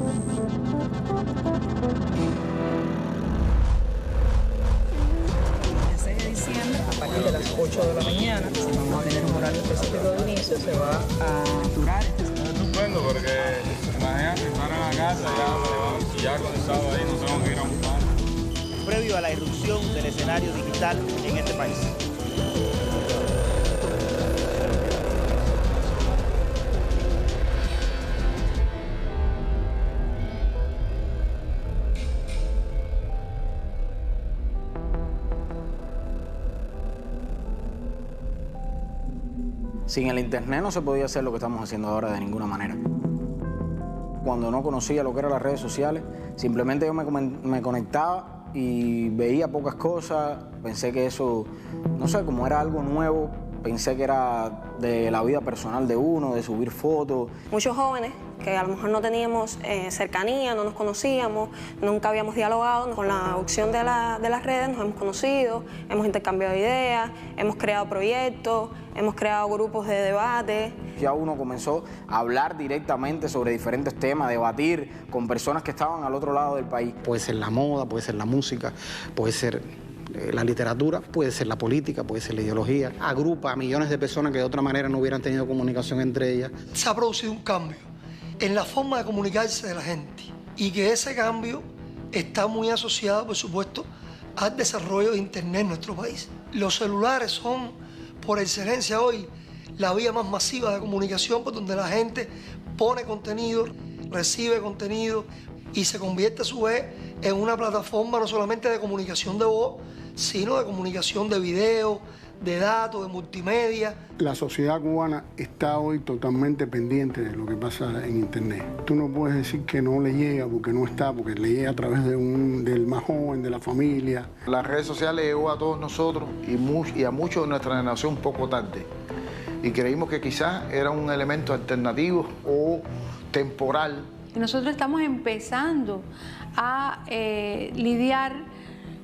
A partir de las 8 de la mañana, vamos a tener un horario específico de inicio, se va a durar. Es estupendo porque imagínate estar en la casa y ya con el sábado ahí nos tenemos que ir a un par. Previo a la irrupción del escenario digital en este país. Sin el internet no se podía hacer lo que estamos haciendo ahora de ninguna manera. Cuando no conocía lo que eran las redes sociales, simplemente yo me conectaba y veía pocas cosas. Pensé que eso, no sé, como era algo nuevo, pensé que era de la vida personal de uno, de subir fotos. Muchos jóvenes que a lo mejor no teníamos cercanía, no nos conocíamos, nunca habíamos dialogado. Con la opción de las redes nos hemos conocido, hemos intercambiado ideas, hemos creado proyectos, hemos creado grupos de debate. Ya uno comenzó a hablar directamente sobre diferentes temas, debatir con personas que estaban al otro lado del país. Puede ser la moda, puede ser la música, puede ser la literatura, puede ser la política, puede ser la ideología. Agrupa a millones de personas que de otra manera no hubieran tenido comunicación entre ellas. Se ha producido un cambio en la forma de comunicarse de la gente y que ese cambio está muy asociado, por supuesto, al desarrollo de Internet en nuestro país. Los celulares son, por excelencia hoy, la vía más masiva de comunicación por donde la gente pone contenido, recibe contenido y se convierte a su vez en una plataforma no solamente de comunicación de voz, sino de comunicación de video, de datos, de multimedia. La sociedad cubana está hoy totalmente pendiente de lo que pasa en Internet. Tú no puedes decir que no le llega porque no está, porque le llega a través del más joven, de la familia. Las redes sociales llegó a todos nosotros y a muchos de nuestra generación un poco tarde. Y creímos que quizás era un elemento alternativo o temporal. Nosotros estamos empezando a lidiar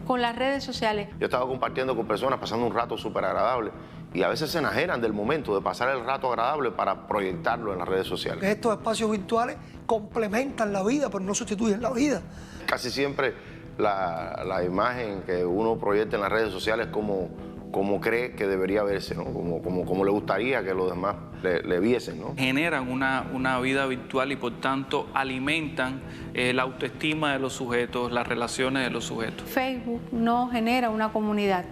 con las redes sociales. Yo estaba compartiendo con personas, pasando un rato súper agradable y a veces se enajenan del momento de pasar el rato agradable para proyectarlo en las redes sociales. Estos espacios virtuales complementan la vida, pero no sustituyen la vida. Casi siempre la imagen que uno proyecta en las redes sociales es como cree que debería verse, ¿no? Como le gustaría que los demás le viesen, ¿no? Generan una vida virtual y por tanto alimentan la autoestima de los sujetos, las relaciones de los sujetos. Facebook no genera una comunidad,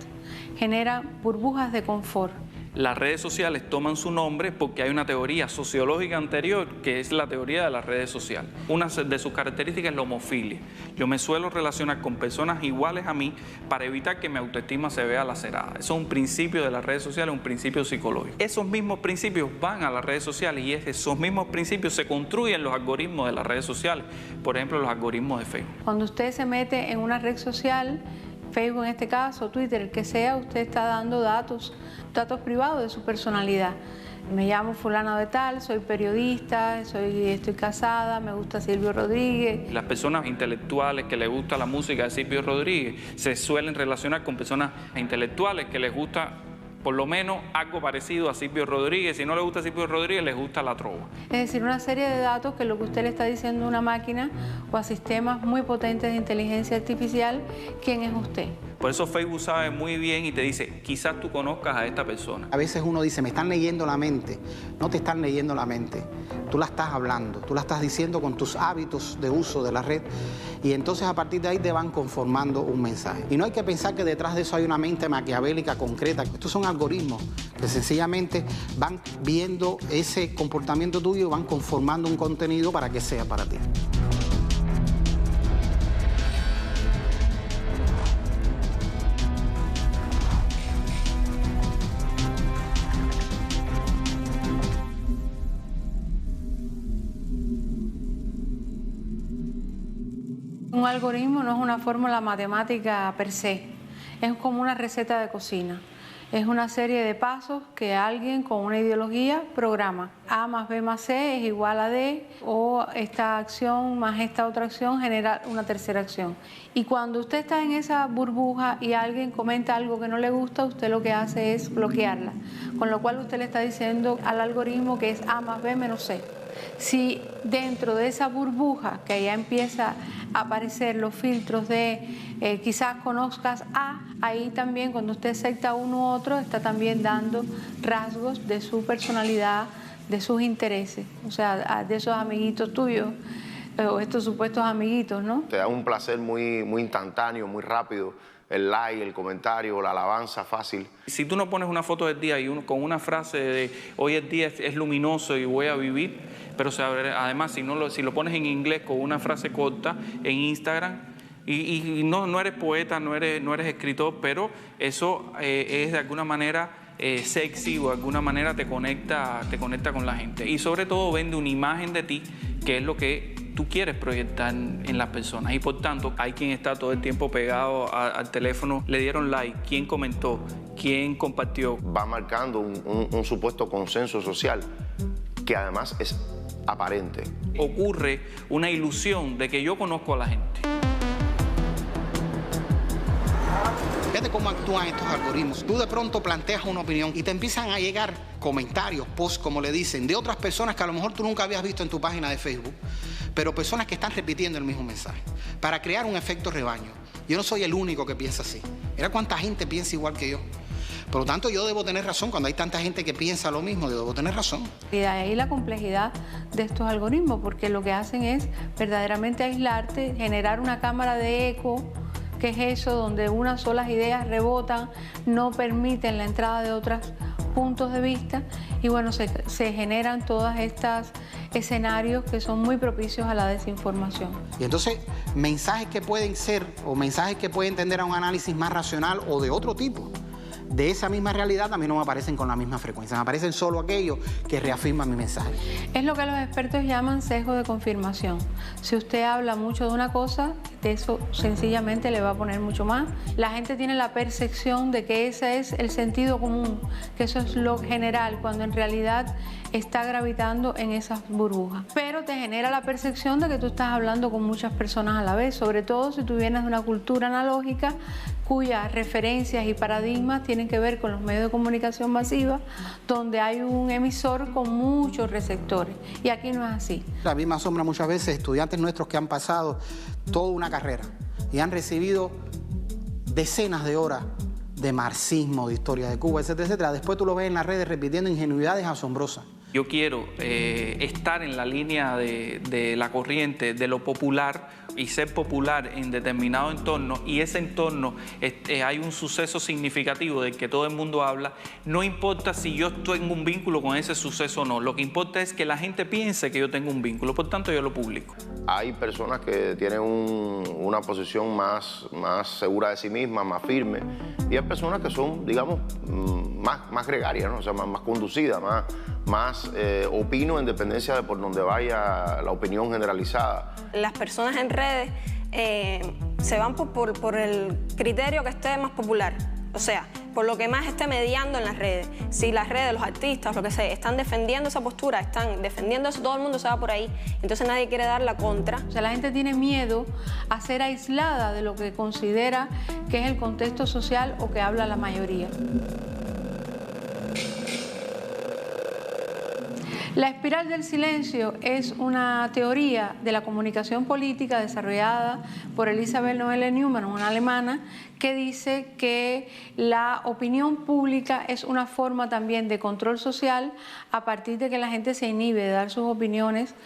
genera burbujas de confort. Las redes sociales toman su nombre porque hay una teoría sociológica anterior que es la teoría de las redes sociales. Una de sus características es la homofilia. Yo me suelo relacionar con personas iguales a mí para evitar que mi autoestima se vea lacerada. Eso es un principio de las redes sociales, un principio psicológico. Esos mismos principios van a las redes sociales y esos mismos principios se construyen los algoritmos de las redes sociales. Por ejemplo, los algoritmos de Facebook. Cuando usted se mete en una red social, Facebook en este caso, Twitter, el que sea, usted está dando datos privados de su personalidad. Me llamo fulano de tal, soy periodista, estoy casada, me gusta Silvio Rodríguez. Las personas intelectuales que les gusta la música de Silvio Rodríguez se suelen relacionar con personas intelectuales que les gusta por lo menos algo parecido a Silvio Rodríguez. Si no le gusta Silvio Rodríguez, les gusta la trova. Es decir, una serie de datos que lo que usted le está diciendo a una máquina o a sistemas muy potentes de inteligencia artificial, ¿quién es usted? Por eso Facebook sabe muy bien y te dice, quizás tú conozcas a esta persona. A veces uno dice, me están leyendo la mente. No te están leyendo la mente. Tú la estás hablando, tú la estás diciendo con tus hábitos de uso de la red y entonces a partir de ahí te van conformando un mensaje. Y no hay que pensar que detrás de eso hay una mente maquiavélica concreta. Estos son algoritmos que sencillamente van viendo ese comportamiento tuyo y van conformando un contenido para que sea para ti. Un algoritmo no es una fórmula matemática per se, es como una receta de cocina. Es una serie de pasos que alguien con una ideología programa. A más B más C es igual a D, o esta acción más esta otra acción genera una tercera acción. Y cuando usted está en esa burbuja y alguien comenta algo que no le gusta, usted lo que hace es bloquearla. Con lo cual usted le está diciendo al algoritmo que es A más B menos C. Si dentro de esa burbuja que ya empieza a aparecer los filtros de quizás conozcas a, ahí también cuando usted acepta a uno u otro está también dando rasgos de su personalidad, de sus intereses, o sea, de esos amiguitos tuyos o estos supuestos amiguitos, ¿no? Te da un placer muy instantáneo, muy rápido. El like, el comentario, la alabanza fácil. Si tú no pones una foto del día y con una frase de hoy el día es luminoso y voy a vivir, pero además si lo pones en inglés con una frase corta en Instagram y no eres poeta, no eres escritor, pero eso es de alguna manera sexy o de alguna manera te conecta con la gente y sobre todo vende una imagen de ti que es lo que tú quieres proyectar en las personas y por tanto hay quien está todo el tiempo pegado al teléfono, le dieron like, quién comentó, quién compartió. Va marcando un supuesto consenso social que además es aparente. Ocurre una ilusión de que yo conozco a la gente. Fíjate cómo actúan estos algoritmos. Tú de pronto planteas una opinión y te empiezan a llegar comentarios, posts, como le dicen, de otras personas que a lo mejor tú nunca habías visto en tu página de Facebook, pero personas que están repitiendo el mismo mensaje, para crear un efecto rebaño. Yo no soy el único que piensa así. Mira cuánta gente piensa igual que yo. Por lo tanto, yo debo tener razón. Cuando hay tanta gente que piensa lo mismo, yo debo tener razón. Y de ahí la complejidad de estos algoritmos, porque lo que hacen es verdaderamente aislarte, generar una cámara de eco, que es eso, donde unas solas ideas rebotan, no permiten la entrada de otros puntos de vista y bueno, se generan todas estas escenarios que son muy propicios a la desinformación. Y entonces, mensajes que pueden ser o mensajes que pueden tender a un análisis más racional o de otro tipo, de esa misma realidad también no me aparecen con la misma frecuencia, me aparecen solo aquellos que reafirman mi mensaje. Es lo que los expertos llaman sesgo de confirmación. Si usted habla mucho de una cosa, de eso sencillamente le va a poner mucho más. La gente tiene la percepción de que ese es el sentido común, que eso es lo general, cuando en realidad está gravitando en esas burbujas. Pero te genera la percepción de que tú estás hablando con muchas personas a la vez, sobre todo si tú vienes de una cultura analógica cuyas referencias y paradigmas tienen que ver con los medios de comunicación masiva, donde hay un emisor con muchos receptores. Y aquí no es así. A mí me asombra muchas veces estudiantes nuestros que han pasado toda una carrera y han recibido decenas de horas de marxismo, de historia de Cuba, etcétera, etcétera. Después tú lo ves en las redes repitiendo ingenuidades asombrosas. Yo quiero estar en la línea de la corriente, de lo popular y ser popular en determinado entorno y ese entorno hay un suceso significativo del que todo el mundo habla, no importa si yo tengo un vínculo con ese suceso o no, lo que importa es que la gente piense que yo tengo un vínculo, por tanto yo lo publico. Hay personas que tienen una posición más segura de sí mismas, más firme, y hay personas que son, digamos, más gregarias, ¿no? O sea, más conducidas, más opino en dependencia de por donde vaya la opinión generalizada. Las personas en redes se van por el criterio que esté más popular, o sea, por lo que más esté mediando en las redes. Si las redes, los artistas, lo que sea, están defendiendo esa postura, están defendiendo eso, todo el mundo se va por ahí, entonces nadie quiere dar la contra. O sea, la gente tiene miedo a ser aislada de lo que considera que es el contexto social o que habla la mayoría. La espiral del silencio es una teoría de la comunicación política desarrollada por Elisabeth Noelle-Neumann, una alemana, que dice que la opinión pública es una forma también de control social a partir de que la gente se inhibe de dar sus opiniones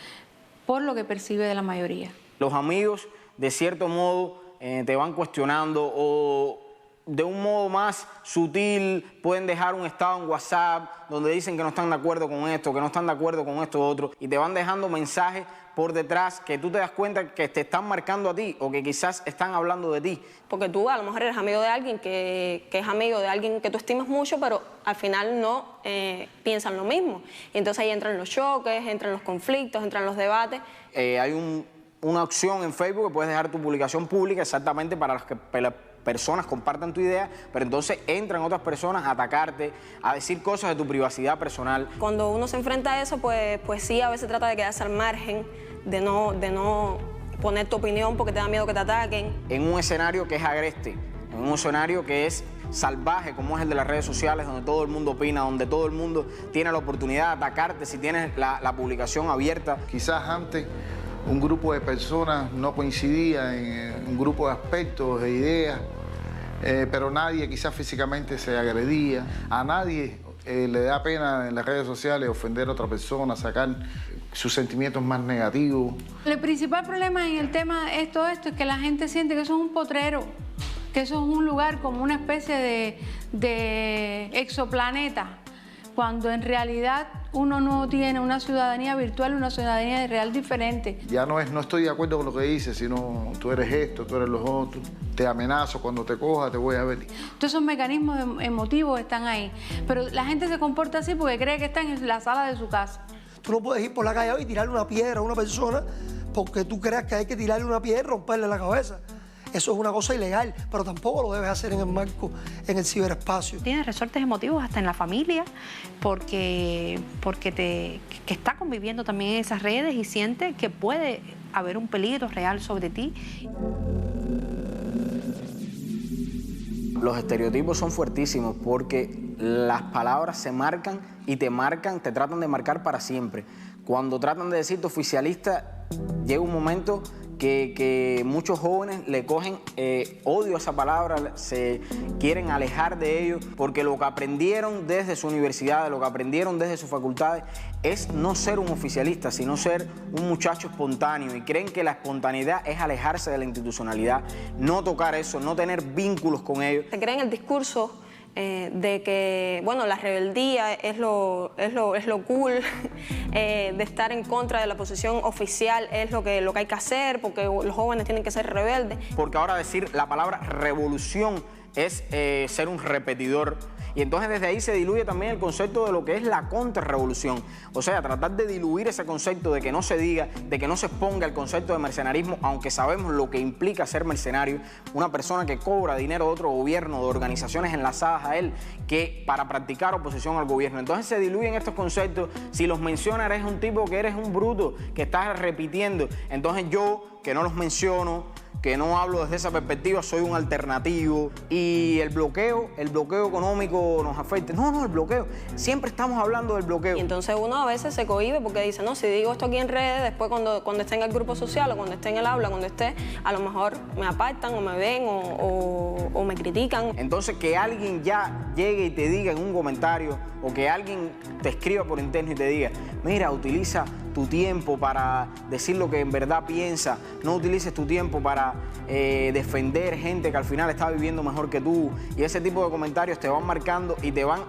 por lo que percibe de la mayoría. Los amigos, de cierto modo, te van cuestionando o de un modo más sutil pueden dejar un estado en WhatsApp donde dicen que no están de acuerdo con esto, que no están de acuerdo con esto otro y te van dejando mensajes por detrás que tú te das cuenta que te están marcando a ti o que quizás están hablando de ti. Porque tú a lo mejor eres amigo de alguien que es amigo de alguien que tú estimas mucho, pero al final no piensan lo mismo. Y entonces ahí entran los choques, entran los conflictos, entran los debates. Hay una opción en Facebook que puedes dejar tu publicación pública exactamente para las que personas compartan tu idea, pero entonces entran otras personas a atacarte, a decir cosas de tu privacidad personal. Cuando uno se enfrenta a eso, pues sí, a veces trata de quedarse al margen, de no poner tu opinión porque te da miedo que te ataquen. En un escenario que es agreste, en un escenario que es salvaje como es el de las redes sociales, donde todo el mundo opina, donde todo el mundo tiene la oportunidad de atacarte si tienes la publicación abierta. Quizás antes un grupo de personas no coincidía en un grupo de aspectos, de ideas, pero nadie quizás físicamente se agredía. A nadie le da pena en las redes sociales ofender a otra persona, sacar sus sentimientos más negativos. El principal problema en el tema de esto es que la gente siente que eso es un potrero, que eso es un lugar como una especie de exoplaneta, cuando en realidad uno no tiene una ciudadanía virtual, una ciudadanía real diferente. Ya no estoy de acuerdo con lo que dices, sino tú eres esto, tú eres los otros, te amenazo, cuando te coja te voy a ver. Todos esos mecanismos emotivos están ahí, pero la gente se comporta así porque cree que está en la sala de su casa. Tú no puedes ir por la calle y tirarle una piedra a una persona porque tú creas que hay que tirarle una piedra y romperle la cabeza. Eso es una cosa ilegal, pero tampoco lo debes hacer en el marco, en el ciberespacio. Tienes resortes emotivos hasta en la familia, porque que está conviviendo también en esas redes y siente que puede haber un peligro real sobre ti. Los estereotipos son fuertísimos porque las palabras se marcan y te tratan de marcar para siempre. Cuando tratan de decirte oficialista, llega un momento que muchos jóvenes le cogen odio a esa palabra, se quieren alejar de ello, porque lo que aprendieron desde su universidad, lo que aprendieron desde sus facultades, es no ser un oficialista, sino ser un muchacho espontáneo, y creen que la espontaneidad es alejarse de la institucionalidad, no tocar eso, no tener vínculos con ellos. Se creen el discurso de que, bueno, la rebeldía es lo cool, de estar en contra de la posición oficial es lo que hay que hacer, porque los jóvenes tienen que ser rebeldes. Porque ahora decir la palabra revolución es ser un repetidor. Y entonces desde ahí se diluye también el concepto de lo que es la contrarrevolución. O sea, tratar de diluir ese concepto, de que no se diga, de que no se exponga el concepto de mercenarismo, aunque sabemos lo que implica ser mercenario, una persona que cobra dinero de otro gobierno, de organizaciones enlazadas a él, que para practicar oposición al gobierno. Entonces se diluyen estos conceptos. Si los menciona, eres un tipo que eres un bruto, que estás repitiendo. Entonces yo, que no los menciono, que no hablo desde esa perspectiva, soy un alternativo. Y el bloqueo económico nos afecta. No, el bloqueo. Siempre estamos hablando del bloqueo. Y entonces uno a veces se cohíbe porque dice, no, si digo esto aquí en redes, después cuando esté en el grupo social o cuando esté en el aula, cuando esté, a lo mejor me apartan o me ven o me critican. Entonces que alguien ya llegue y te diga en un comentario, o que alguien te escriba por interno y te diga, mira, utiliza tu tiempo para decir lo que en verdad piensa, no utilices tu tiempo para defender gente que al final está viviendo mejor que tú, y ese tipo de comentarios te van marcando y te van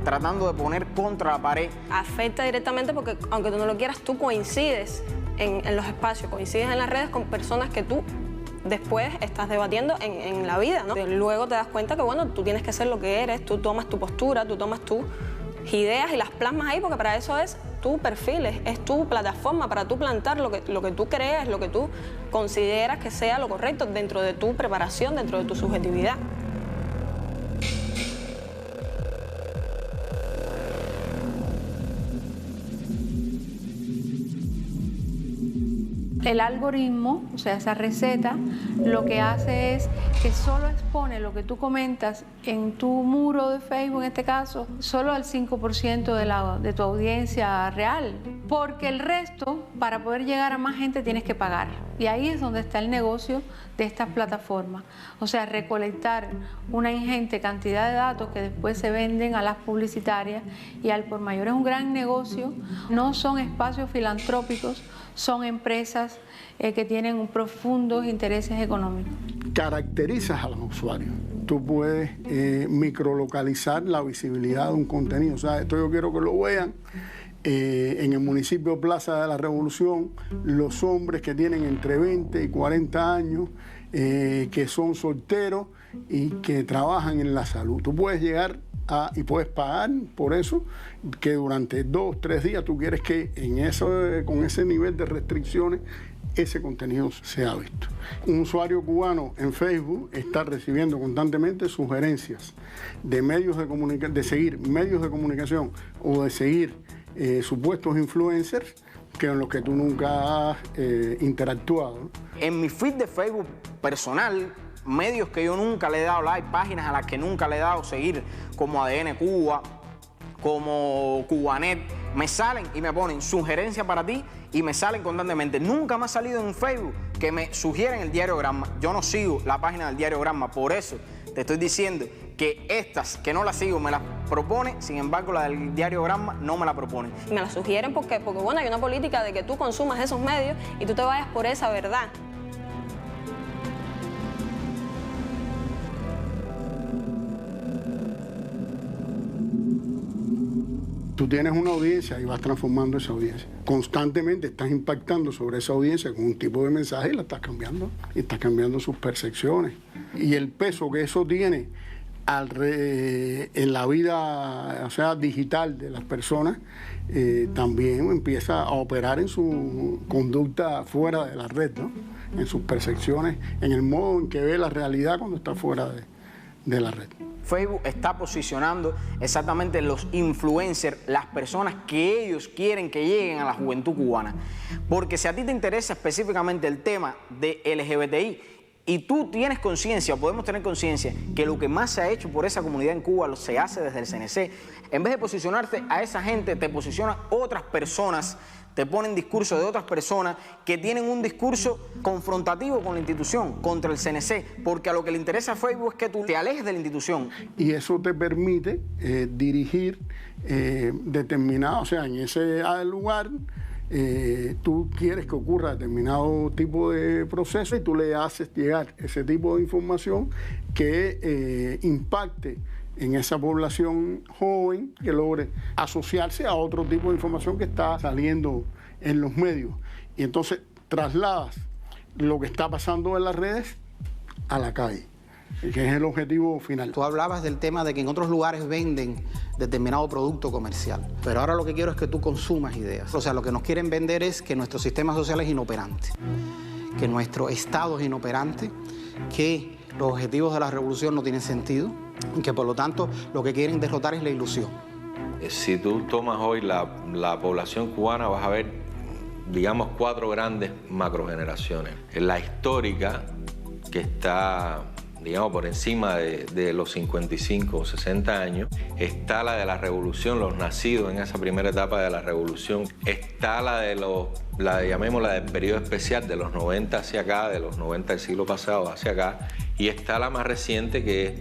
tratando de poner contra la pared. Afecta directamente porque, aunque tú no lo quieras, tú coincides en los espacios, coincides en las redes con personas que tú después estás debatiendo en la vida, ¿no? Luego te das cuenta que, bueno, tú tienes que ser lo que eres, tú tomas tu postura, tú tomas tus ideas y las plasmas ahí, porque para eso es tu perfil, es tu plataforma para tú plantar lo que tú crees, lo que tú consideras que sea lo correcto dentro de tu preparación, dentro de tu subjetividad. El algoritmo, o sea, esa receta, lo que hace es que solo expone lo que tú comentas en tu muro de Facebook, en este caso, solo al 5% de tu audiencia real. Porque el resto, para poder llegar a más gente, tienes que pagar. Y ahí es donde está el negocio de estas plataformas. O sea, recolectar una ingente cantidad de datos que después se venden a las publicitarias y al por mayor. Es un gran negocio. No son espacios filantrópicos, son empresas que tienen profundos intereses económicos. Caracterizas a los usuarios. Tú puedes microlocalizar la visibilidad de un contenido. O sea, esto yo quiero que lo vean. En el municipio Plaza de la Revolución, los hombres que tienen entre 20 y 40 años, que son solteros y que trabajan en la salud. Tú puedes llegar y puedes pagar por eso, que durante 2 o 3 días tú quieres que con ese nivel de restricciones ese contenido sea visto. Un usuario cubano en Facebook está recibiendo constantemente sugerencias de de seguir medios de comunicación o de seguir supuestos influencers en los que tú nunca has interactuado, ¿no? En mi feed de Facebook personal, medios que yo nunca le he dado like, páginas a las que nunca le he dado seguir, como ADN Cuba, como Cubanet, me salen y me ponen sugerencia para ti y me salen constantemente. Nunca me ha salido en Facebook que me sugieren el Diario Granma. Yo no sigo la página del Diario Granma, por eso te estoy diciendo que estas que no las sigo me las propone, sin embargo la del Diario Granma no me la propone. Me la sugieren porque bueno, hay una política de que tú consumas esos medios y tú te vayas por esa verdad. Tú tienes una audiencia y vas transformando esa audiencia. Constantemente estás impactando sobre esa audiencia con un tipo de mensaje y la estás cambiando. Y estás cambiando sus percepciones. Y el peso que eso tiene en la vida, o sea, digital de las personas, también empieza a operar en su conducta fuera de la red, ¿no? En sus percepciones, en el modo en que ve la realidad cuando está fuera de la red. Facebook está posicionando exactamente los influencers, las personas que ellos quieren que lleguen a la juventud cubana. Porque si a ti te interesa específicamente el tema de LGBTI y tú tienes conciencia, o podemos tener conciencia, que lo que más se ha hecho por esa comunidad en Cuba se hace desde el CNC, en vez de posicionarte a esa gente, te posicionan otras personas, te ponen discursos de otras personas que tienen un discurso confrontativo con la institución, contra el CNC, porque a lo que le interesa a Facebook es que tú te alejes de la institución. Y eso te permite dirigir determinado, o sea, en ese lugar tú quieres que ocurra determinado tipo de proceso y tú le haces llegar ese tipo de información que impacte en esa población joven, que logre asociarse a otro tipo de información que está saliendo en los medios. Y entonces trasladas lo que está pasando en las redes a la calle, que es el objetivo final. Tú hablabas del tema de que en otros lugares venden determinado producto comercial, pero ahora lo que quiero es que tú consumas ideas. O sea, lo que nos quieren vender es que nuestro sistema social es inoperante, que nuestro Estado es inoperante, que los objetivos de la revolución no tienen sentido, y que por lo tanto lo que quieren derrotar es la ilusión. Si tú tomas hoy la población cubana, vas a ver, digamos, 4 grandes macrogeneraciones. La histórica, que está, digamos, por encima de los 55 o 60 años. Está la de la revolución, los nacidos en esa primera etapa de la revolución. Está llamémosla del periodo especial, de los 90 hacia acá, de los 90 del siglo pasado hacia acá. Y está la más reciente, que es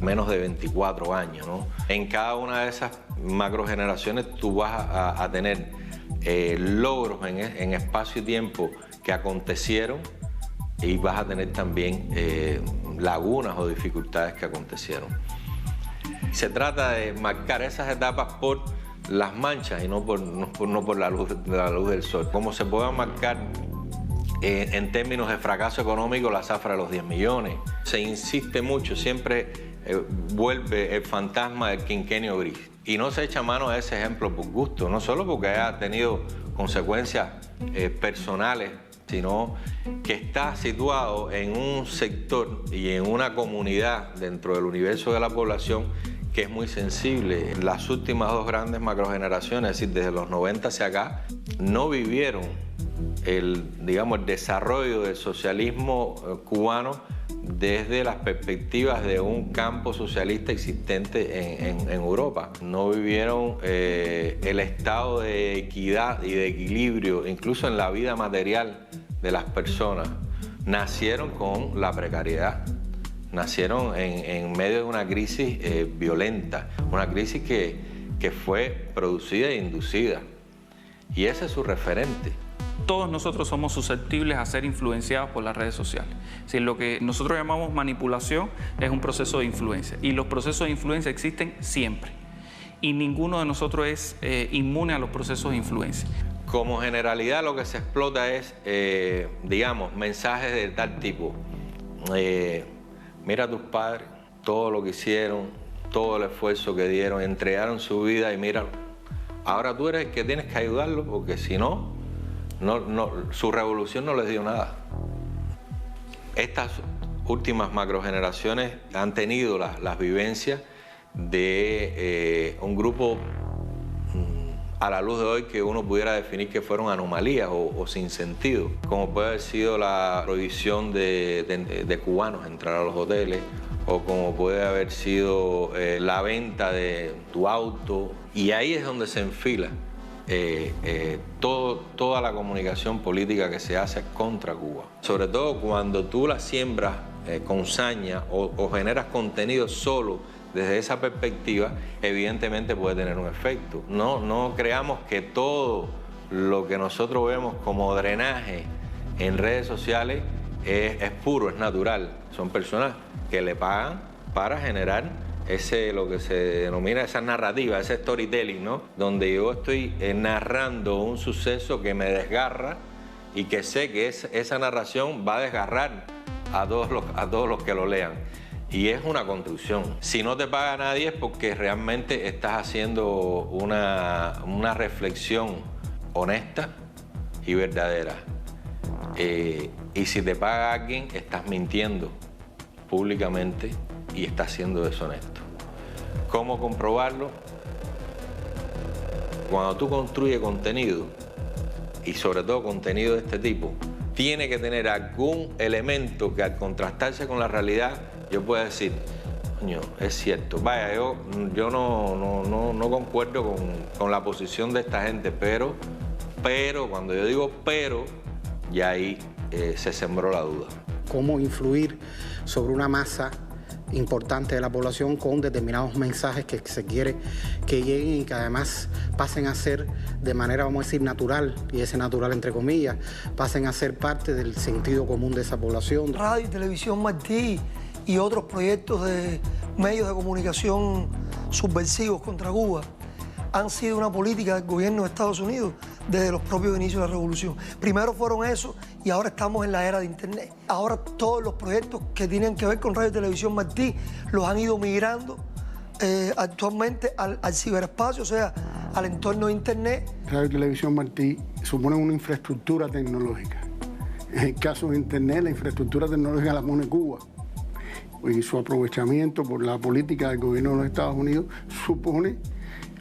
menos de 24 años, ¿no? En cada una de esas macrogeneraciones tú vas a tener logros en espacio y tiempo que acontecieron, y vas a tener también lagunas o dificultades que acontecieron. Se trata de marcar esas etapas por las manchas y no por la luz del sol. Como se puede marcar en términos de fracaso económico la zafra de los 10 millones. Se insiste mucho, siempre vuelve el fantasma del quinquenio gris. Y no se echa mano a ese ejemplo por gusto, no solo porque haya tenido consecuencias personales, sino que está situado en un sector y en una comunidad dentro del universo de la población que es muy sensible. Las últimas 2 grandes macrogeneraciones, es decir, desde los 90 hacia acá, no vivieron el desarrollo del socialismo cubano desde las perspectivas de un campo socialista existente en Europa. No vivieron el estado de equidad y de equilibrio, incluso en la vida material de las personas. Nacieron con la precariedad, nacieron en medio de una crisis violenta, una crisis que fue producida e inducida. Y ese es su referente. Todos nosotros somos susceptibles a ser influenciados por las redes sociales. Si lo que nosotros llamamos manipulación es un proceso de influencia, y los procesos de influencia existen siempre, y ninguno de nosotros es inmune a los procesos de influencia. Como generalidad, lo que se explota es, mensajes de tal tipo. Mira a tus padres, todo lo que hicieron, todo el esfuerzo que dieron, entregaron su vida, y míralo. Ahora tú eres el que tienes que ayudarlo, porque si no, su revolución no les dio nada. Estas últimas macrogeneraciones han tenido las vivencias de un grupo a la luz de hoy que uno pudiera definir que fueron anomalías o sin sentido, como puede haber sido la prohibición de cubanos entrar a los hoteles, o como puede haber sido la venta de tu auto. Y ahí es donde se enfila toda la comunicación política que se hace contra Cuba. Sobre todo cuando tú la siembras con saña o generas contenido solo desde esa perspectiva, evidentemente puede tener un efecto. No creamos que todo lo que nosotros vemos como drenaje en redes sociales es puro, es natural. Son personas que le pagan para generar lo que se denomina esa narrativa, ese storytelling, ¿no? Donde yo estoy narrando un suceso que me desgarra y que sé que esa narración va a desgarrar a todos los que lo lean. Y es una construcción. Si no te paga nadie es porque realmente estás haciendo una reflexión honesta y verdadera. Y si te paga alguien, estás mintiendo públicamente y estás siendo deshonesto. ¿Cómo comprobarlo? Cuando tú construyes contenido, y sobre todo contenido de este tipo, tiene que tener algún elemento que al contrastarse con la realidad yo pueda decir, coño, es cierto. Vaya, yo no concuerdo con la posición de esta gente, pero cuando yo digo pero, ya ahí se sembró la duda. Cómo influir sobre una masa importante de la población con determinados mensajes que se quiere que lleguen y que además pasen a ser de manera, vamos a decir, natural, y ese natural entre comillas, pasen a ser parte del sentido común de esa población. Radio y Televisión Martí y otros proyectos de medios de comunicación subversivos contra Cuba han sido una política del gobierno de Estados Unidos desde los propios inicios de la revolución. Primero fueron esos y ahora estamos en la era de Internet. Ahora todos los proyectos que tienen que ver con Radio y Televisión Martí los han ido migrando actualmente al ciberespacio, o sea, al entorno de Internet. Radio y Televisión Martí suponen una infraestructura tecnológica. En el caso de Internet, la infraestructura tecnológica la pone Cuba. Y su aprovechamiento por la política del gobierno de los Estados Unidos supone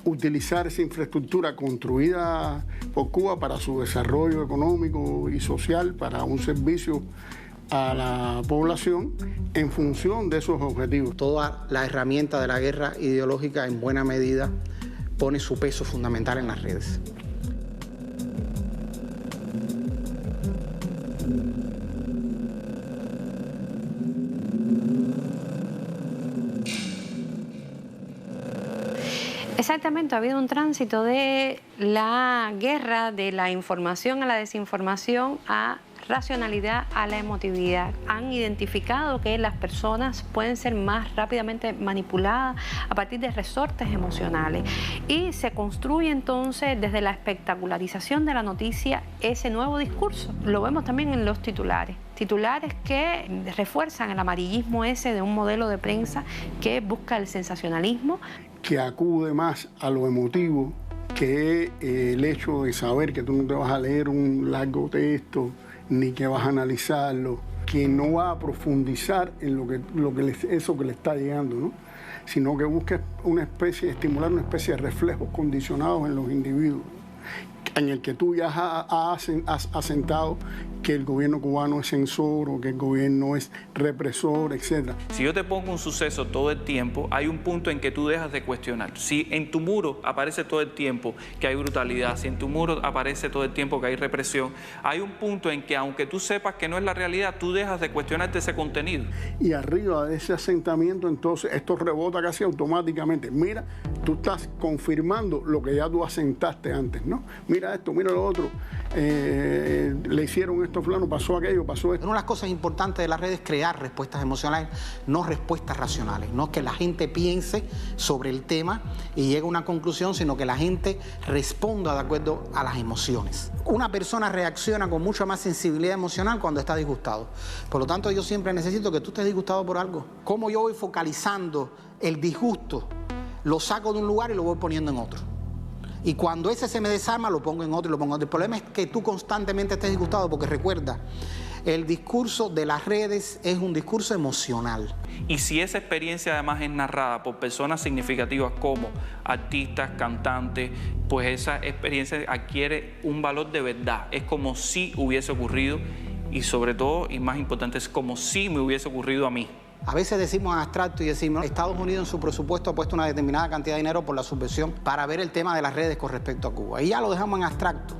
utilizar esa infraestructura construida por Cuba para su desarrollo económico y social, para un servicio a la población en función de esos objetivos. Toda la herramienta de la guerra ideológica en buena medida pone su peso fundamental en las redes. Exactamente, ha habido un tránsito de la guerra, de la información a la desinformación, a racionalidad, a la emotividad. Han identificado que las personas pueden ser más rápidamente manipuladas a partir de resortes emocionales y se construye entonces desde la espectacularización de la noticia ese nuevo discurso. Lo vemos también en los titulares. Titulares que refuerzan el amarillismo ese de un modelo de prensa que busca el sensacionalismo. Que acude más a lo emotivo que el hecho de saber que tú no te vas a leer un largo texto ni que vas a analizarlo, que no va a profundizar en eso que le está llegando, ¿no? Sino que busca estimular una especie de reflejos condicionados en los individuos, en el que tú ya has asentado que el gobierno cubano es censor o que el gobierno es represor, etc. Si yo te pongo un suceso todo el tiempo, hay un punto en que tú dejas de cuestionar. Si en tu muro aparece todo el tiempo que hay brutalidad, si en tu muro aparece todo el tiempo que hay represión, hay un punto en que aunque tú sepas que no es la realidad, tú dejas de cuestionarte ese contenido. Y arriba de ese asentamiento, entonces, esto rebota casi automáticamente. Mira, tú estás confirmando lo que ya tú asentaste antes, ¿no? Mira esto, mira lo otro. Le hicieron esto a fulano, pasó aquello, pasó esto. Una de las cosas importantes de las redes es crear respuestas emocionales, no respuestas racionales. No que la gente piense sobre el tema y llegue a una conclusión, sino que la gente responda de acuerdo a las emociones. Una persona reacciona con mucha más sensibilidad emocional cuando está disgustado. Por lo tanto, yo siempre necesito que tú estés disgustado por algo. ¿Cómo yo voy focalizando el disgusto? Lo saco de un lugar y lo voy poniendo en otro. Y cuando ese se me desarma, lo pongo en otro y lo pongo en otro. El problema es que tú constantemente estés disgustado porque recuerda, El discurso de las redes es un discurso emocional. Y si esa experiencia además es narrada por personas significativas como artistas, cantantes, pues esa experiencia adquiere un valor de verdad. Es como si hubiese ocurrido y sobre todo, y más importante, es como si me hubiese ocurrido a mí. A veces decimos en abstracto y decimos, Estados Unidos en su presupuesto ha puesto una determinada cantidad de dinero por la subvención para ver el tema de las redes con respecto a Cuba. Y ya lo dejamos en abstracto.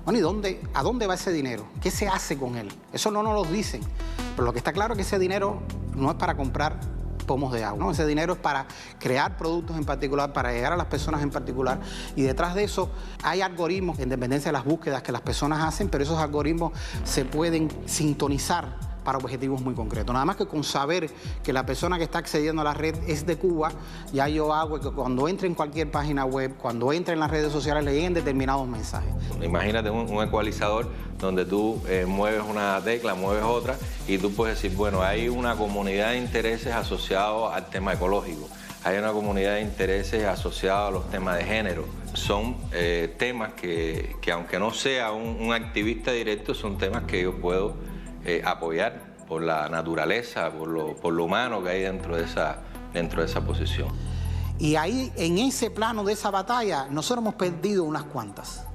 Bueno, ¿y a dónde va ese dinero? ¿Qué se hace con él? Eso no nos lo dicen. Pero lo que está claro es que ese dinero no es para comprar pomos de agua, ¿no? Ese dinero es para crear productos en particular, para llegar a las personas en particular. Y detrás de eso hay algoritmos, en dependencia de las búsquedas que las personas hacen, pero esos algoritmos se pueden sintonizar para objetivos muy concretos. Nada más que con saber que la persona que está accediendo a la red es de Cuba, ya yo hago que cuando entre en cualquier página web, cuando entre en las redes sociales, le lleguen determinados mensajes. Imagínate un ecualizador donde tú mueves una tecla, mueves otra, y tú puedes decir, bueno, hay una comunidad de intereses asociados al tema ecológico, hay una comunidad de intereses asociados a los temas de género. Son temas que aunque no sea un activista directo, son temas que yo puedo apoyar por la naturaleza, por lo humano que hay dentro de esa posición. Y ahí, en ese plano de esa batalla, nosotros hemos perdido unas cuantas.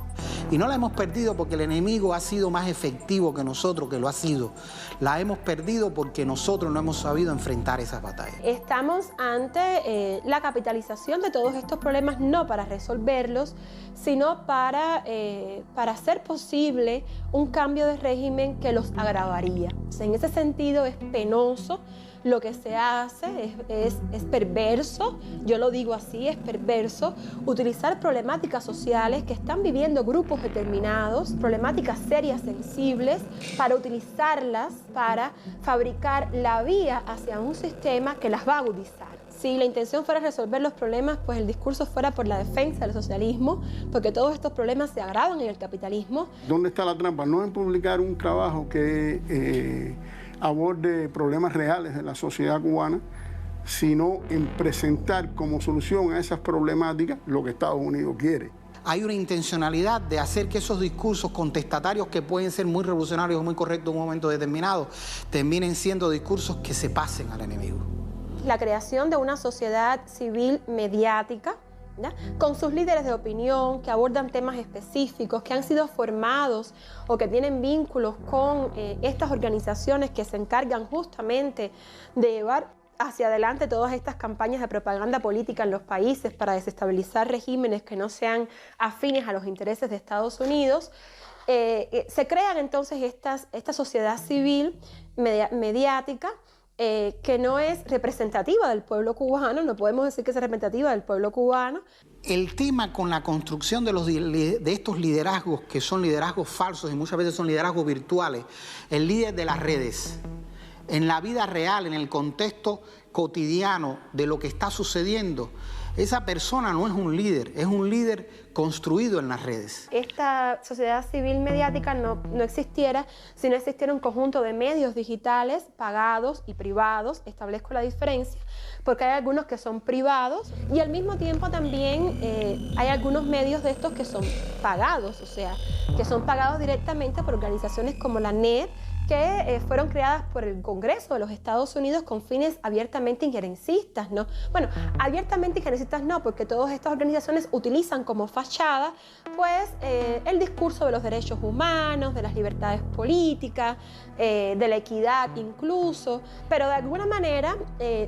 Y no la hemos perdido porque el enemigo ha sido más efectivo que nosotros, que lo ha sido. La hemos perdido porque nosotros no hemos sabido enfrentar esas batallas. Estamos ante la capitalización de todos estos problemas, no para resolverlos, sino para hacer posible un cambio de régimen que los agravaría. En ese sentido es penoso. Lo que se hace es perverso, yo lo digo así, es perverso, utilizar problemáticas sociales que están viviendo grupos determinados, problemáticas serias, sensibles, para utilizarlas para fabricar la vía hacia un sistema que las va a agudizar. Si la intención fuera resolver los problemas, pues el discurso fuera por la defensa del socialismo, porque todos estos problemas se agravan en el capitalismo. ¿Dónde está la trampa? No en publicar un trabajo que aborde problemas reales de la sociedad cubana, sino en presentar como solución a esas problemáticas lo que Estados Unidos quiere. Hay una intencionalidad de hacer que esos discursos contestatarios, que pueden ser muy revolucionarios o muy correctos en un momento determinado, terminen siendo discursos que se pasen al enemigo. La creación de una sociedad civil mediática, ¿ya?, con sus líderes de opinión que abordan temas específicos, que han sido formados o que tienen vínculos con estas organizaciones que se encargan justamente de llevar hacia adelante todas estas campañas de propaganda política en los países para desestabilizar regímenes que no sean afines a los intereses de Estados Unidos. Se crean entonces esta sociedad civil mediática que no es representativa del pueblo cubano, no podemos decir que es representativa del pueblo cubano. El tema con la construcción de estos liderazgos, que son liderazgos falsos y muchas veces son liderazgos virtuales, el líder de las redes, en la vida real, en el contexto cotidiano de lo que está sucediendo, esa persona no es un líder, es un líder construido en las redes. Esta sociedad civil mediática no existiera si no existiera un conjunto de medios digitales pagados y privados, establezco la diferencia, porque hay algunos que son privados y al mismo tiempo también hay algunos medios de estos que son pagados, o sea, que son pagados directamente por organizaciones como la NET, que fueron creadas por el Congreso de los Estados Unidos con fines abiertamente injerencistas, ¿no? Bueno, abiertamente injerencistas no, porque todas estas organizaciones utilizan como fachada, pues, el discurso de los derechos humanos, de las libertades políticas, de la equidad incluso, pero de alguna manera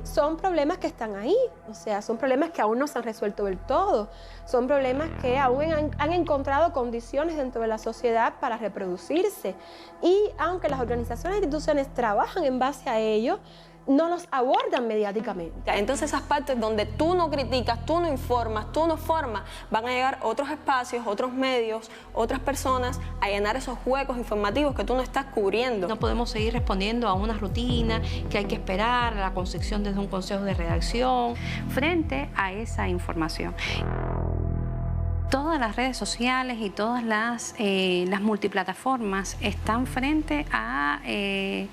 son problemas que están ahí, o sea, son problemas que aún no se han resuelto del todo, son problemas que aún han encontrado condiciones dentro de la sociedad para reproducirse, y aunque las organizaciones e instituciones trabajan en base a ello, no los abordan mediáticamente. Entonces esas partes donde tú no criticas, tú no informas, tú no formas, van a llegar otros espacios, otros medios, otras personas a llenar esos huecos informativos que tú no estás cubriendo. No podemos seguir respondiendo a una rutina que hay que esperar, a la concepción desde un consejo de redacción, frente a esa información. Todas las redes sociales y todas las multiplataformas están frente al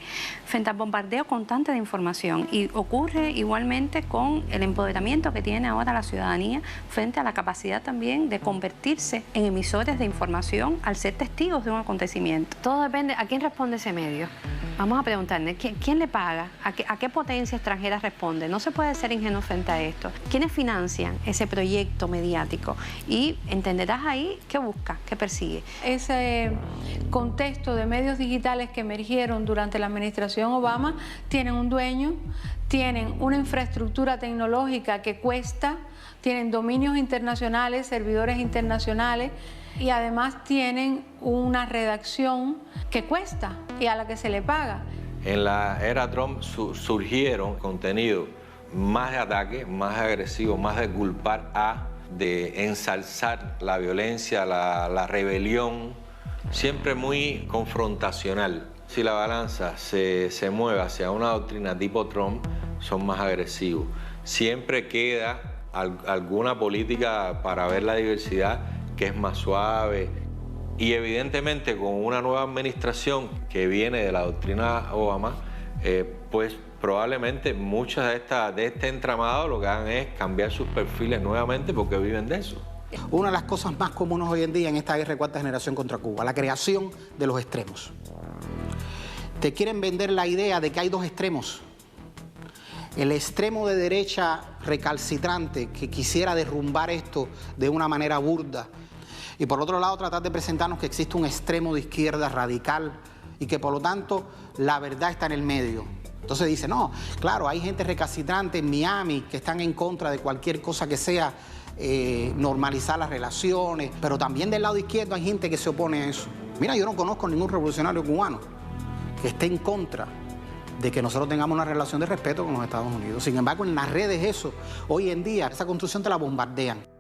bombardeo constante de información, y ocurre igualmente con el empoderamiento que tiene ahora la ciudadanía frente a la capacidad también de convertirse en emisores de información al ser testigos de un acontecimiento. Todo depende a quién responde ese medio. Vamos a preguntarle, ¿quién le paga? ¿A qué potencia extranjera responde? No se puede ser ingenuo frente a esto. ¿Quiénes financian ese proyecto mediático? Y entenderás ahí qué busca, qué persigue. Ese contexto de medios digitales que emergieron durante la administración Obama tienen un dueño, tienen una infraestructura tecnológica que cuesta, tienen dominios internacionales, servidores internacionales, y además tienen una redacción que cuesta y a la que se le paga. En la era Trump surgieron contenidos más de ataque, más agresivos, más de culpar de ensalzar la violencia, la rebelión, siempre muy confrontacional. Si la balanza se mueve hacia una doctrina tipo Trump, son más agresivos. Siempre queda alguna política para ver la diversidad que es más suave, y evidentemente con una nueva administración que viene de la doctrina Obama, pues probablemente muchas de este entramado lo que hagan es cambiar sus perfiles nuevamente porque viven de eso. Una de las cosas más comunes hoy en día en esta guerra de cuarta generación contra Cuba, la creación de los extremos. Te quieren vender la idea de que hay dos extremos. El extremo de derecha recalcitrante que quisiera derrumbar esto de una manera burda, y por otro lado tratar de presentarnos que existe un extremo de izquierda radical y que por lo tanto la verdad está en el medio. Entonces dice, no, claro, hay gente recalcitrante en Miami que están en contra de cualquier cosa que sea normalizar las relaciones, pero también del lado izquierdo hay gente que se opone a eso. Mira, yo no conozco ningún revolucionario cubano que esté en contra de que nosotros tengamos una relación de respeto con los Estados Unidos. Sin embargo, en las redes eso, hoy en día, esa construcción te la bombardean.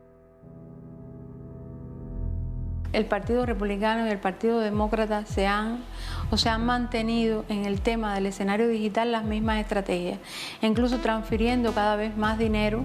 El Partido Republicano y el Partido Demócrata se han mantenido en el tema del escenario digital las mismas estrategias, incluso transfiriendo cada vez más dinero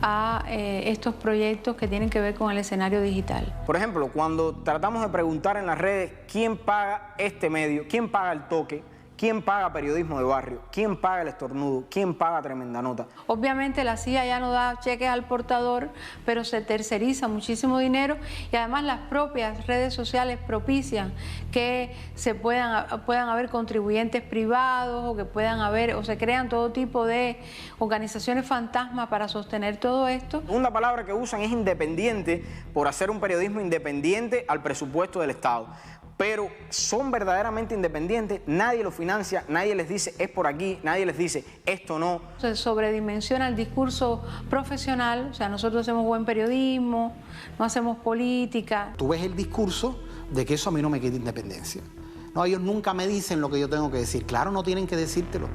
a estos proyectos que tienen que ver con el escenario digital. Por ejemplo, cuando tratamos de preguntar en las redes quién paga este medio, quién paga el toque, quién paga periodismo de barrio, quién paga el estornudo, quién paga tremenda nota. Obviamente la CIA ya no da cheques al portador, pero se terceriza muchísimo dinero, y además las propias redes sociales propician que puedan haber contribuyentes privados, o que puedan haber, o se crean todo tipo de organizaciones fantasma para sostener todo esto. Una palabra que usan es independiente, por hacer un periodismo independiente al presupuesto del Estado. Pero son verdaderamente independientes, nadie los financia, nadie les dice es por aquí, nadie les dice esto no. Se sobredimensiona el discurso profesional, o sea, nosotros hacemos buen periodismo, no hacemos política. Tú ves el discurso de que eso a mí no me quita independencia. No, ellos nunca me dicen lo que yo tengo que decir. Claro, no tienen que decírtelo.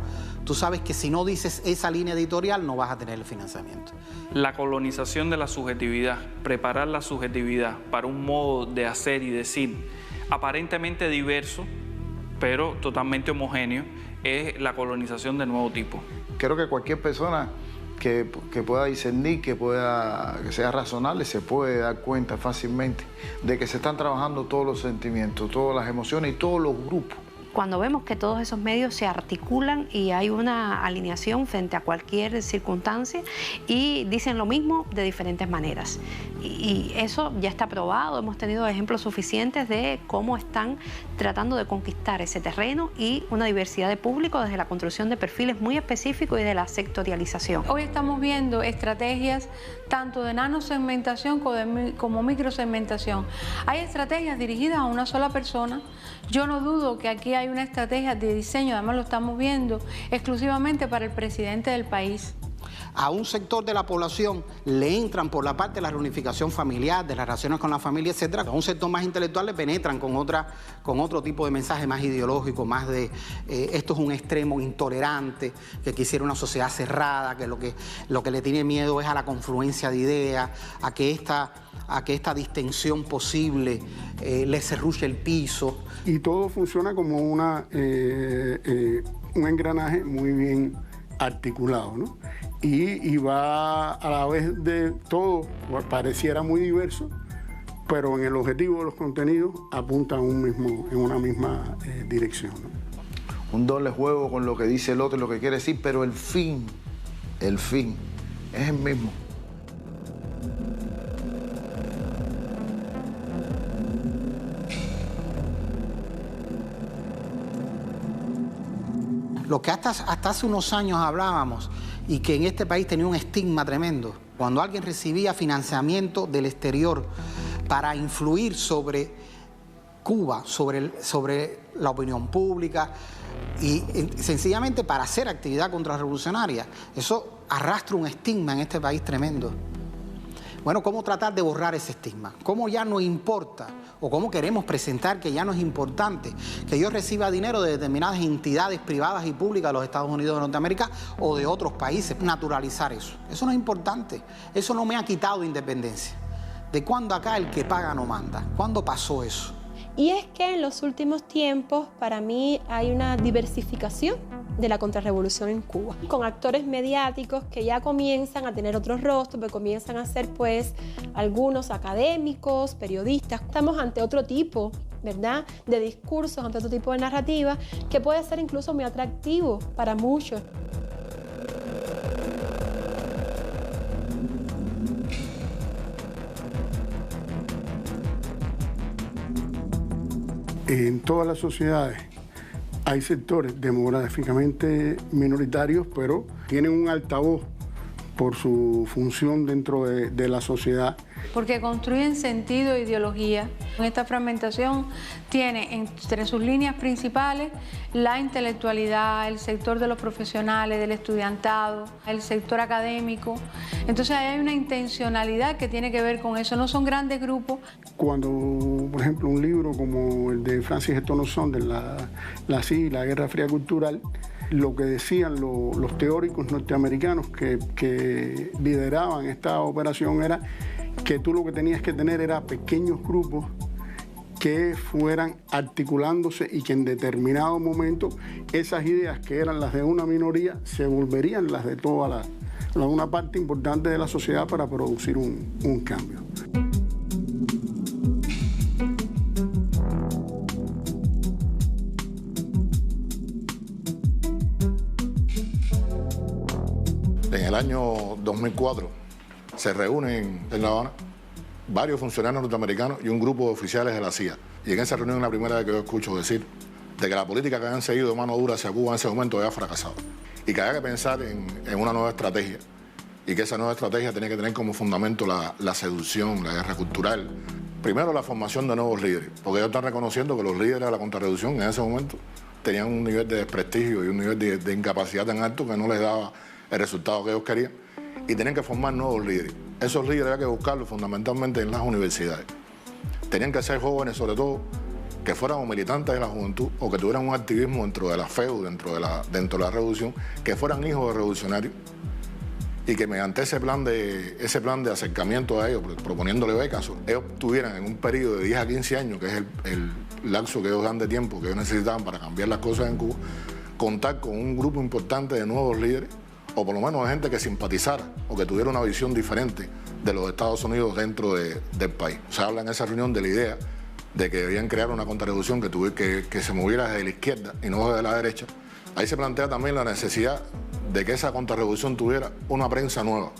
Tú sabes que si no dices esa línea editorial no vas a tener el financiamiento. La colonización de la subjetividad, preparar la subjetividad para un modo de hacer y decir aparentemente diverso, pero totalmente homogéneo, es la colonización de nuevo tipo. Creo que cualquier persona que pueda discernir, que sea razonable, se puede dar cuenta fácilmente de que se están trabajando todos los sentimientos, todas las emociones y todos los grupos. Cuando vemos que todos esos medios se articulan y hay una alineación frente a cualquier circunstancia y dicen lo mismo de diferentes maneras. Y eso ya está probado, hemos tenido ejemplos suficientes de cómo están tratando de conquistar ese terreno y una diversidad de público desde la construcción de perfiles muy específicos y de la sectorialización. Hoy estamos viendo estrategias tanto de nanosegmentación como microsegmentación. Hay estrategias dirigidas a una sola persona. Yo no dudo que aquí hay una estrategia de diseño, además lo estamos viendo, exclusivamente para el presidente del país. A un sector de la población le entran por la parte de la reunificación familiar, de las relaciones con la familia, etcétera. A un sector más intelectual le penetran con otro tipo de mensaje más ideológico, más de esto es un extremo intolerante, que quisiera una sociedad cerrada, que lo que le tiene miedo es a la confluencia de ideas, a que esta distensión posible le serruche el piso. Y todo funciona como un engranaje muy bien articulado, ¿no? Y va a la vez de todo, pareciera muy diverso, pero en el objetivo de los contenidos apuntan en una misma dirección, ¿no? Un doble juego con lo que dice el otro y lo que quiere decir, pero el fin es el mismo. Lo que hasta hace unos años hablábamos y que en este país tenía un estigma tremendo, cuando alguien recibía financiamiento del exterior para influir sobre Cuba, sobre la opinión pública y sencillamente para hacer actividad contrarrevolucionaria, eso arrastra un estigma en este país tremendo. Bueno, ¿cómo tratar de borrar ese estigma? ¿Cómo ya no importa o cómo queremos presentar que ya no es importante que yo reciba dinero de determinadas entidades privadas y públicas de los Estados Unidos de Norteamérica o de otros países? Naturalizar eso. Eso no es importante. Eso no me ha quitado independencia. ¿De cuándo acá el que paga no manda? ¿Cuándo pasó eso? Y es que en los últimos tiempos, para mí, hay una diversificación de la contrarrevolución en Cuba, con actores mediáticos que ya comienzan a tener otros rostros, que comienzan a ser, pues, algunos académicos, periodistas. Estamos ante otro tipo, ¿verdad?, de discursos, ante otro tipo de narrativa, que puede ser incluso muy atractivo para muchos. En todas las sociedades hay sectores demográficamente minoritarios, pero tienen un altavoz por su función dentro de la sociedad. Porque construyen sentido e ideología. Esta fragmentación tiene entre sus líneas principales la intelectualidad, el sector de los profesionales, del estudiantado, el sector académico. Entonces hay una intencionalidad que tiene que ver con eso. No son grandes grupos. Cuando, por ejemplo, un libro como el de Francis Estono Saunders, la CIA, la Guerra Fría Cultural, lo que decían los teóricos norteamericanos que lideraban esta operación era que tú lo que tenías que tener era pequeños grupos que fueran articulándose y que en determinado momento esas ideas que eran las de una minoría se volverían las de toda una parte importante de la sociedad para producir un cambio. En el año 2004 se reúnen en La Habana varios funcionarios norteamericanos y un grupo de oficiales de la CIA. Y en esa reunión es la primera vez que yo escucho decir de que la política que habían seguido de mano dura hacia Cuba en ese momento había fracasado. Y que había que pensar en una nueva estrategia. Y que esa nueva estrategia tenía que tener como fundamento la seducción, la guerra cultural. Primero la formación de nuevos líderes. Porque ellos están reconociendo que los líderes de la contrarrevolución en ese momento tenían un nivel de desprestigio y un nivel de incapacidad tan alto que no les daba el resultado que ellos querían. Y tenían que formar nuevos líderes. Esos líderes había que buscarlos fundamentalmente en las universidades. Tenían que ser jóvenes, sobre todo, que fueran o militantes de la juventud o que tuvieran un activismo dentro de la FEU, dentro de la revolución, que fueran hijos de revolucionarios y que mediante ese plan de acercamiento a ellos, proponiéndole becas, ellos tuvieran en un periodo de 10 a 15 años, que es el lapso que ellos dan de tiempo que ellos necesitaban para cambiar las cosas en Cuba, contar con un grupo importante de nuevos líderes o por lo menos de gente que simpatizara o que tuviera una visión diferente de los Estados Unidos dentro del país. Se habla en esa reunión de la idea de que debían crear una contrarrevolución que se moviera desde la izquierda y no desde la derecha. Ahí se plantea también la necesidad de que esa contrarrevolución tuviera una prensa nueva.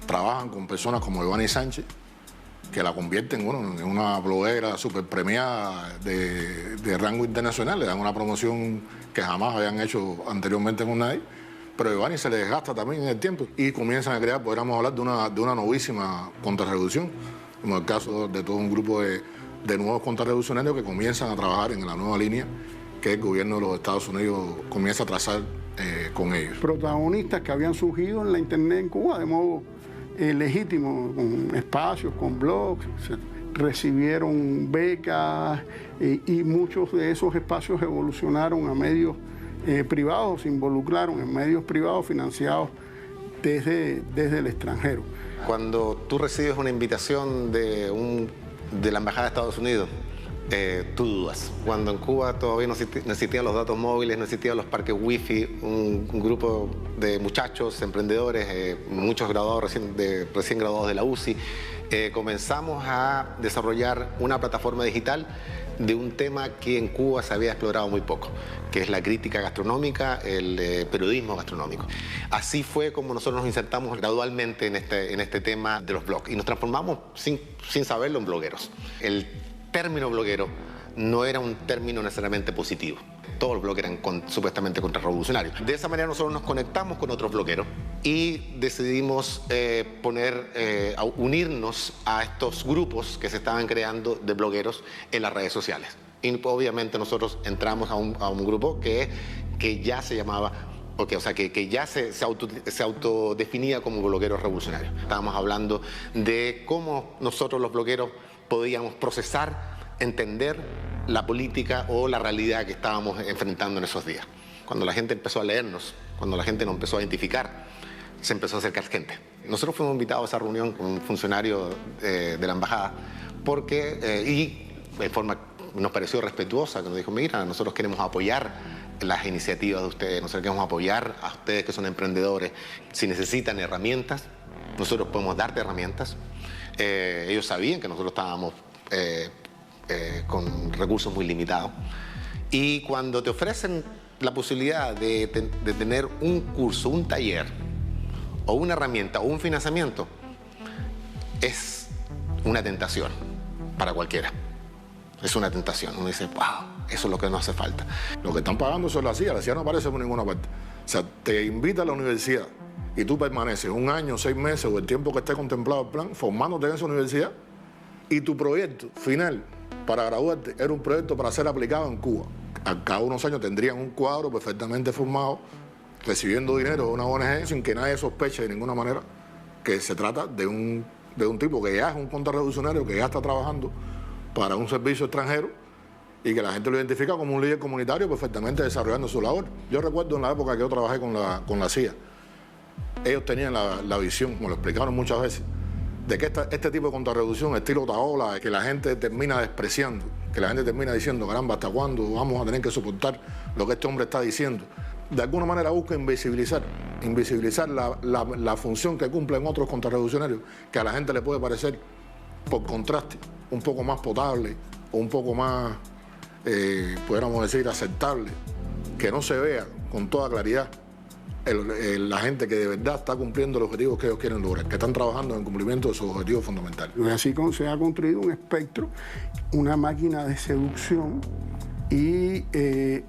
Trabajan con personas como Ivani Sánchez, que la convierten en una bloguera súper premiada de rango internacional, le dan una promoción que jamás habían hecho anteriormente con nadie. Pero a Ivani se le desgasta también en el tiempo y comienzan a crear, podríamos hablar de una novísima contrarrevolución, como el caso de todo un grupo de nuevos contrarrevolucionarios que comienzan a trabajar en la nueva línea que el gobierno de los Estados Unidos comienza a trazar con ellos. Protagonistas que habían surgido en la internet en Cuba de modo legítimo, con espacios, con blogs, recibieron becas y muchos de esos espacios evolucionaron a medios privados, se involucraron en medios privados financiados desde el extranjero. Cuando tú recibes una invitación de la Embajada de Estados Unidos tú dudas. Cuando en Cuba todavía no existían los datos móviles, no existían los parques wifi, un grupo de muchachos, emprendedores, muchos graduados recién graduados de la UCI, comenzamos a desarrollar una plataforma digital de un tema que en Cuba se había explorado muy poco, que es la crítica gastronómica, el periodismo gastronómico. Así fue como nosotros nos insertamos gradualmente en este tema de los blogs y nos transformamos sin saberlo en blogueros. El término bloguero no era un término necesariamente positivo. Todos los blogueros eran supuestamente contrarrevolucionarios. De esa manera nosotros nos conectamos con otros blogueros y decidimos unirnos a estos grupos que se estaban creando de blogueros en las redes sociales. Y obviamente nosotros entramos a un grupo que ya se llamaba, que ya se autodefinía como blogueros revolucionarios. Estábamos hablando de cómo nosotros los blogueros podíamos procesar, entender la política o la realidad que estábamos enfrentando en esos días. Cuando la gente empezó a leernos, cuando la gente nos empezó a identificar, se empezó a acercar gente. Nosotros fuimos invitados a esa reunión con un funcionario de la embajada y de forma nos pareció respetuosa, que nos dijo, mira, nosotros queremos apoyar las iniciativas de ustedes, nosotros queremos apoyar a ustedes que son emprendedores. Si necesitan herramientas, nosotros podemos darte herramientas. Ellos sabían que nosotros estábamos con recursos muy limitados. Y cuando te ofrecen la posibilidad de tener un curso, un taller, o una herramienta, o un financiamiento, es una tentación para cualquiera. Es una tentación. Uno dice, wow, eso es lo que nos hace falta. Lo que están pagando son la CIA no aparece por ninguna parte. O sea, te invita a la universidad y tú permaneces 1 año, 6 meses o el tiempo que esté contemplado el plan, formándote en esa universidad, y tu proyecto final para graduarte era un proyecto para ser aplicado en Cuba. A cada unos años tendrían un cuadro perfectamente formado, recibiendo dinero de una ONG sin que nadie sospeche de ninguna manera que se trata de un tipo que ya es un contrarrevolucionario, que ya está trabajando para un servicio extranjero y que la gente lo identifica como un líder comunitario perfectamente desarrollando su labor. Yo recuerdo en la época que yo trabajé con la CIA, ellos tenían la visión, como lo explicaron muchas veces, de que este tipo de contrarrevolución, estilo Otaola, que la gente termina despreciando, que la gente termina diciendo, caramba, ¿hasta cuándo vamos a tener que soportar lo que este hombre está diciendo? De alguna manera busca invisibilizar la función que cumplen otros contrarrevolucionarios, que a la gente le puede parecer, por contraste, un poco más potable o un poco más, pudiéramos decir, aceptable, que no se vea con toda claridad la gente que de verdad está cumpliendo los objetivos que ellos quieren lograr, que están trabajando en el cumplimiento de sus objetivos fundamentales. Así se ha construido un espectro, una máquina de seducción y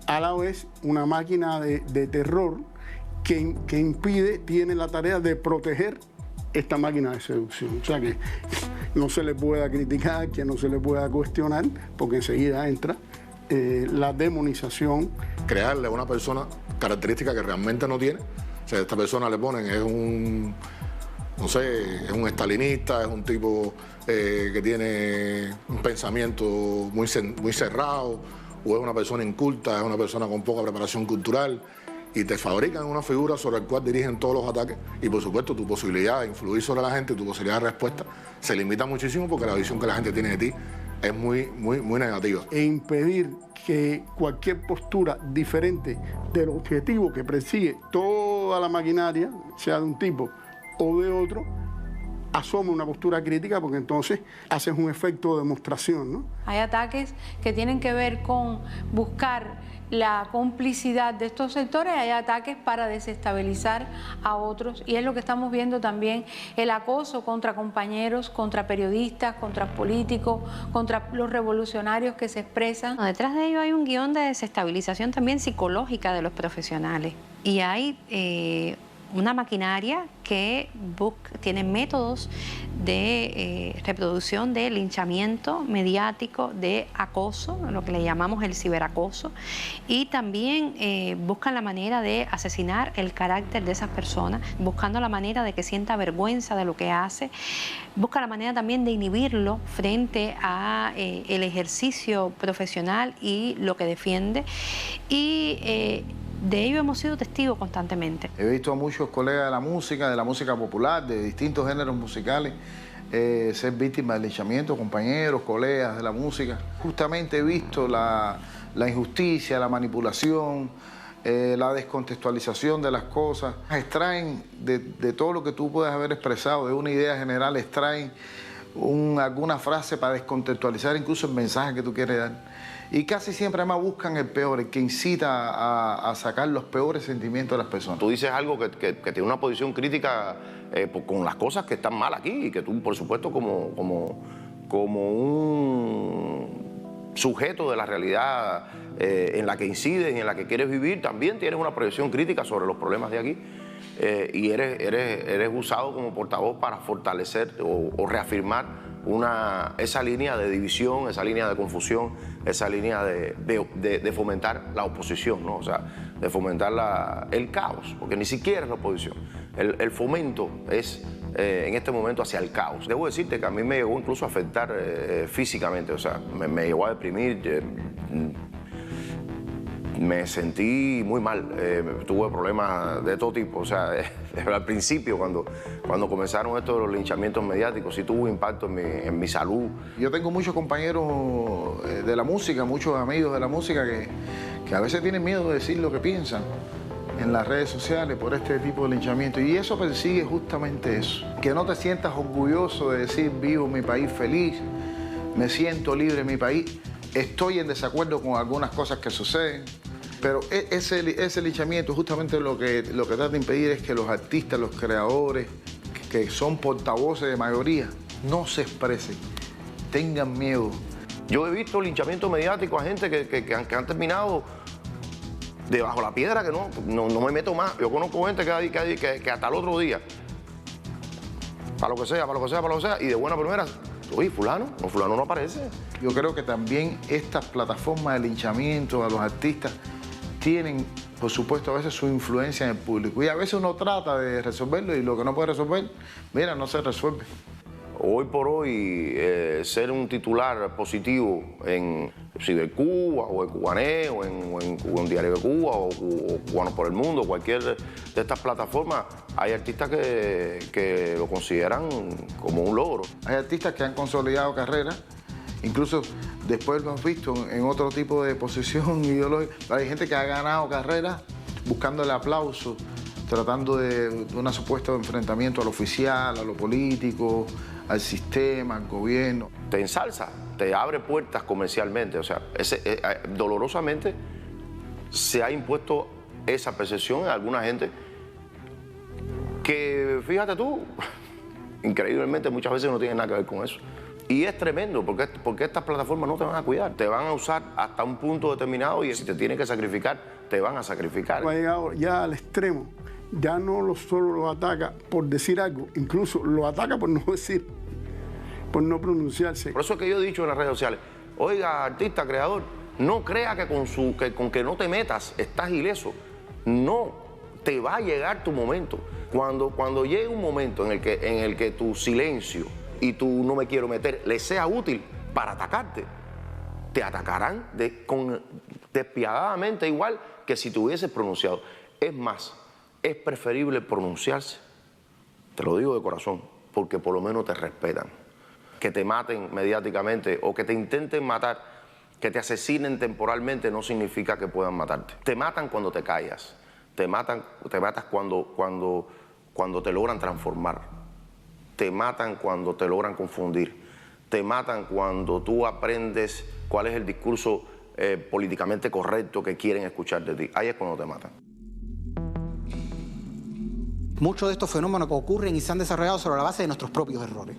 a la vez una máquina de terror que tiene la tarea de proteger esta máquina de seducción. O sea que no se le pueda criticar, que no se le pueda cuestionar, porque enseguida entra la demonización. Crearle a una persona características que realmente no tiene. O sea, a esta persona le ponen, es un estalinista, es un tipo que tiene un pensamiento muy cerrado, o es una persona inculta, es una persona con poca preparación cultural, y te fabrican una figura sobre la cual dirigen todos los ataques, y por supuesto tu posibilidad de influir sobre la gente, tu posibilidad de respuesta, se limita muchísimo porque la visión que la gente tiene de ti es muy negativa. E impedir que cualquier postura diferente del objetivo que persigue toda la maquinaria, sea de un tipo o de otro, asome una postura crítica, porque entonces haces un efecto de demostración, ¿no? Hay ataques que tienen que ver con buscar la complicidad de estos sectores, hay ataques para desestabilizar a otros, y es lo que estamos viendo también, el acoso contra compañeros, contra periodistas, contra políticos, contra los revolucionarios que se expresan. Detrás de ello hay un guión de desestabilización también psicológica de los profesionales, y hay una maquinaria que tiene métodos de reproducción de linchamiento mediático, de acoso, lo que le llamamos el ciberacoso, y también buscan la manera de asesinar el carácter de esas personas, buscando la manera de que sienta vergüenza de lo que hace, busca la manera también de inhibirlo frente a el ejercicio profesional y lo que defiende, y de ello hemos sido testigos constantemente. He visto a muchos colegas de la música popular, de distintos géneros musicales, ser víctima del linchamiento, compañeros, colegas de la música. Justamente he visto la injusticia, la manipulación, la descontextualización de las cosas. Extraen de todo lo que tú puedes haber expresado, de una idea general, extraen alguna frase para descontextualizar incluso el mensaje que tú quieres dar. Y casi siempre además buscan el peor, el que incita a sacar los peores sentimientos de las personas. Tú dices algo que tiene una posición crítica con las cosas que están mal aquí y que tú, por supuesto, como un sujeto de la realidad en la que incides y en la que quieres vivir, también tienes una proyección crítica sobre los problemas de aquí. Y eres usado como portavoz para fortalecer o reafirmar esa línea de división, esa línea de confusión, esa línea de fomentar la oposición, ¿no? O sea, de fomentar el caos, porque ni siquiera es la oposición. El fomento es en este momento hacia el caos. Debo decirte que a mí me llegó incluso a afectar físicamente, o sea, me llegó a deprimir. Me sentí muy mal, tuve problemas de todo tipo, o sea, al principio cuando comenzaron estos de los linchamientos mediáticos, sí tuvo un impacto en mi salud. Yo tengo muchos compañeros de la música, muchos amigos de la música que a veces tienen miedo de decir lo que piensan en las redes sociales por este tipo de linchamiento, y eso persigue justamente eso, que no te sientas orgulloso de decir vivo en mi país feliz, me siento libre en mi país, estoy en desacuerdo con algunas cosas que suceden. Pero ese linchamiento justamente lo que trata de impedir es que los artistas, los creadores, que son portavoces de mayoría, no se expresen, tengan miedo. Yo he visto linchamiento mediático a gente que han terminado debajo la piedra, que no me meto más. Yo conozco gente que hasta el otro día, para lo que sea, y de buena primera, oye, fulano no aparece. Yo creo que también estas plataformas de linchamiento a los artistas tienen, por supuesto, a veces su influencia en el público. Y a veces uno trata de resolverlo y lo que no puede resolver, mira, no se resuelve. Hoy por hoy, ser un titular positivo en Cibercuba o en Cubané o en Diario de Cuba o Cubanos por el Mundo, cualquier de estas plataformas, hay artistas que lo consideran como un logro. Hay artistas que han consolidado carreras, incluso después lo hemos visto en otro tipo de posición ideológica. Hay gente que ha ganado carreras buscando el aplauso, tratando de un supuesto enfrentamiento al oficial, a lo político, al sistema, al gobierno. Te ensalza, te abre puertas comercialmente. O sea, dolorosamente se ha impuesto esa percepción en alguna gente que, fíjate tú, increíblemente muchas veces no tiene nada que ver con eso. Y es tremendo, porque estas plataformas no te van a cuidar, te van a usar hasta un punto determinado y si te tienen que sacrificar, te van a sacrificar. Ha llegado ya al extremo, ya no solo lo ataca por decir algo, incluso lo ataca por no decir, por no pronunciarse. Por eso es que yo he dicho en las redes sociales, oiga, artista, creador, no crea que con que no te metas estás ileso. No, te va a llegar tu momento. Cuando llegue un momento en el que tu silencio y tú no me quiero meter, le sea útil para atacarte, te atacarán despiadadamente igual que si te hubieses pronunciado. Es más, es preferible pronunciarse, te lo digo de corazón, porque por lo menos te respetan. Que te maten mediáticamente o que te intenten matar, que te asesinen temporalmente no significa que puedan matarte. Te matan cuando te callas, te matas cuando te logran transformar. Te matan cuando te logran confundir, te matan cuando tú aprendes cuál es el discurso políticamente correcto que quieren escuchar de ti. Ahí es cuando te matan. Muchos de estos fenómenos que ocurren y se han desarrollado sobre la base de nuestros propios errores,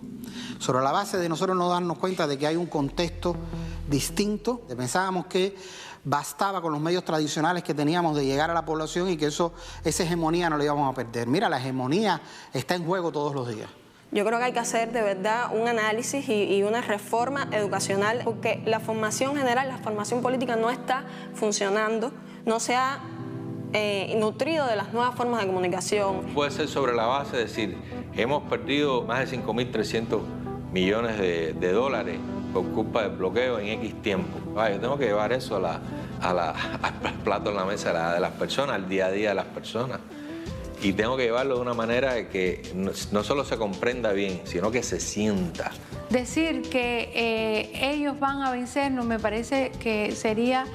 sobre la base de nosotros no darnos cuenta de que hay un contexto distinto. Pensábamos que bastaba con los medios tradicionales que teníamos de llegar a la población y que esa hegemonía no la íbamos a perder. Mira, la hegemonía está en juego todos los días. Yo creo que hay que hacer de verdad un análisis y una reforma educacional porque la formación general, la formación política no está funcionando, no se ha nutrido de las nuevas formas de comunicación. Puede ser sobre la base de decir, hemos perdido más de 5.300 millones de dólares por culpa del bloqueo en X tiempo. Yo tengo que llevar eso al plato en la mesa de las personas, al día a día de las personas. y tengo que llevarlo de una manera que no solo se comprenda bien, sino que se sienta. Decir que ellos van a vencernos me parece que sería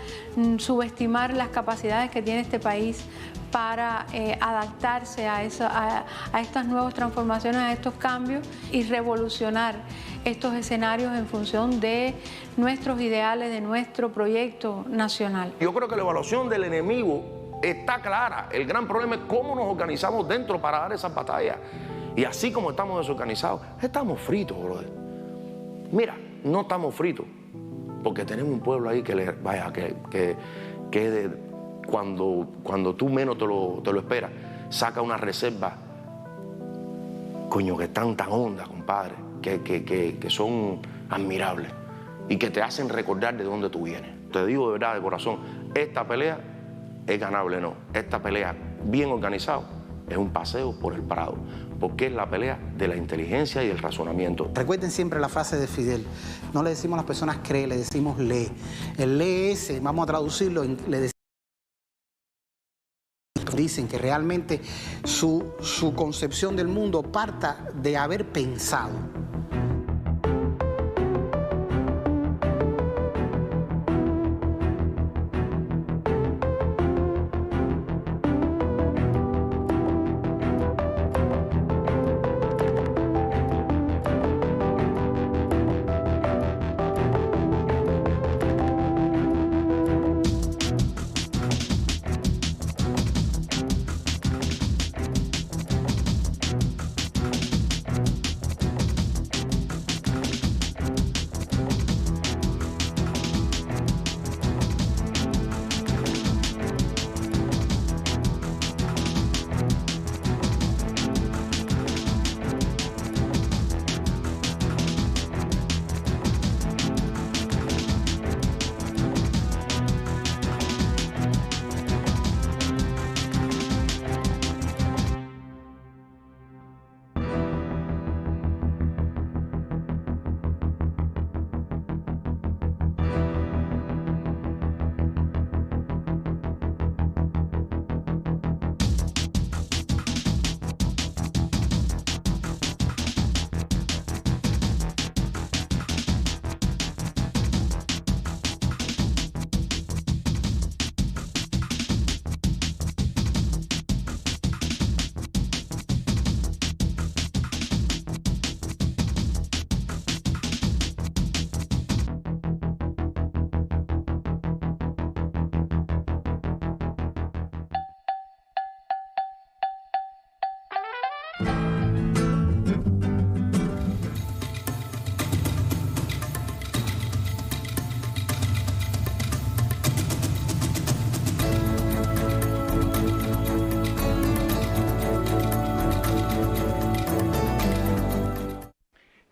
subestimar las capacidades que tiene este país para adaptarse a estas nuevas transformaciones, a estos cambios y revolucionar estos escenarios en función de nuestros ideales, de nuestro proyecto nacional. Yo creo que la evaluación del enemigo está clara. El gran problema es cómo nos organizamos dentro para dar esas batallas. Y así como estamos desorganizados, estamos fritos, brother. Mira, no estamos fritos, porque tenemos un pueblo ahí que cuando tú menos te lo esperas, saca una reserva, coño, que están tan hondas, compadre, que son admirables y que te hacen recordar de dónde tú vienes. Te digo de verdad, de corazón, esta pelea es ganable, no. Esta pelea, bien organizado, es un paseo por el Prado, porque es la pelea de la inteligencia y el razonamiento. Recuerden siempre la frase de Fidel, no le decimos a las personas cree, le decimos lee. El lee ese, vamos a traducirlo, dicen que realmente su concepción del mundo parta de haber pensado.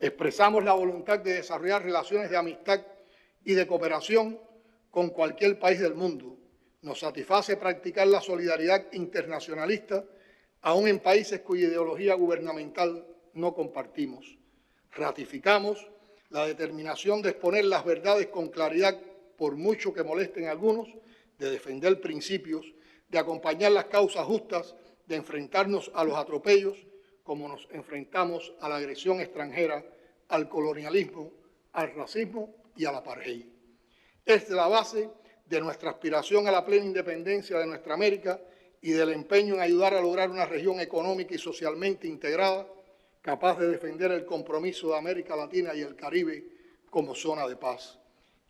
Expresamos la voluntad de desarrollar relaciones de amistad y de cooperación con cualquier país del mundo. Nos satisface practicar la solidaridad internacionalista aún en países cuya ideología gubernamental no compartimos. Ratificamos la determinación de exponer las verdades con claridad, por mucho que molesten a algunos, de defender principios, de acompañar las causas justas, de enfrentarnos a los atropellos, como nos enfrentamos a la agresión extranjera, al colonialismo, al racismo y al apartheid. Es la base de nuestra aspiración a la plena independencia de nuestra América y del empeño en ayudar a lograr una región económica y socialmente integrada, capaz de defender el compromiso de América Latina y el Caribe como zona de paz.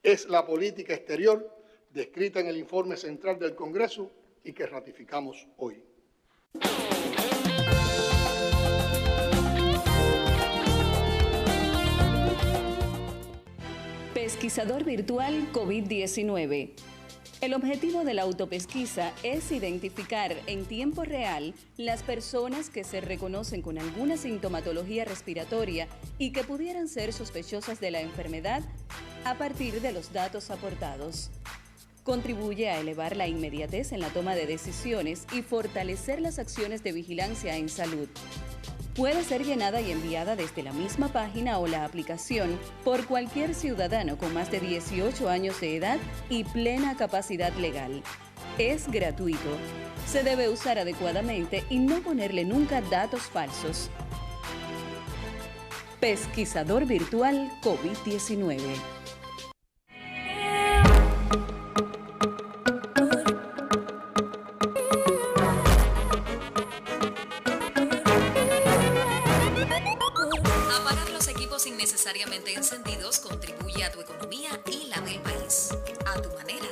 Es la política exterior descrita en el informe central del Congreso y que ratificamos hoy. Pesquisador virtual COVID-19. El objetivo de la autopesquisa es identificar en tiempo real las personas que se reconocen con alguna sintomatología respiratoria y que pudieran ser sospechosas de la enfermedad a partir de los datos aportados. Contribuye a elevar la inmediatez en la toma de decisiones y fortalecer las acciones de vigilancia en salud. Puede ser llenada y enviada desde la misma página o la aplicación por cualquier ciudadano con más de 18 años de edad y plena capacidad legal. Es gratuito. Se debe usar adecuadamente y no ponerle nunca datos falsos. Pesquisador virtual COVID-19. Apagar los equipos innecesariamente encendidos contribuye a tu economía y la del país. A tu manera.